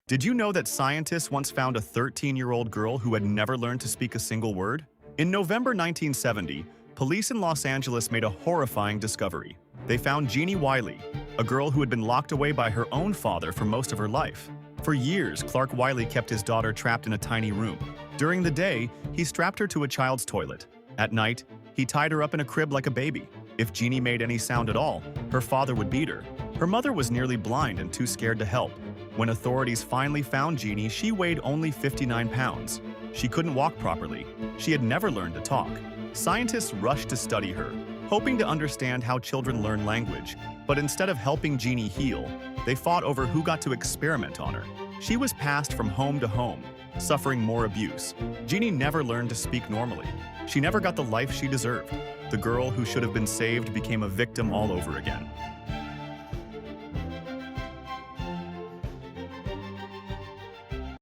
Did you know that scientists once found a 13-year-old girl who had never learned to speak a single word? In November 1970, police in Los Angeles made a horrifying discovery. They found Jeannie Wiley, a girl who had been locked away by her own father for most of her life. For years, Clark Wiley kept his daughter trapped in a tiny room. During the day, he strapped her to a child's toilet. At night, he tied her up in a crib like a baby. If Jeannie made any sound at all, her father would beat her. Her mother was nearly blind and too scared to help. When authorities finally found Jeannie, she weighed only 59 pounds. She couldn't walk properly. She had never learned to talk. Scientists rushed to study her, hoping to understand how children learn language. But instead of helping Jeannie heal, they fought over who got to experiment on her. She was passed from home to home, suffering more abuse. Jeannie never learned to speak normally. She never got the life she deserved. The girl who should have been saved became a victim all over again.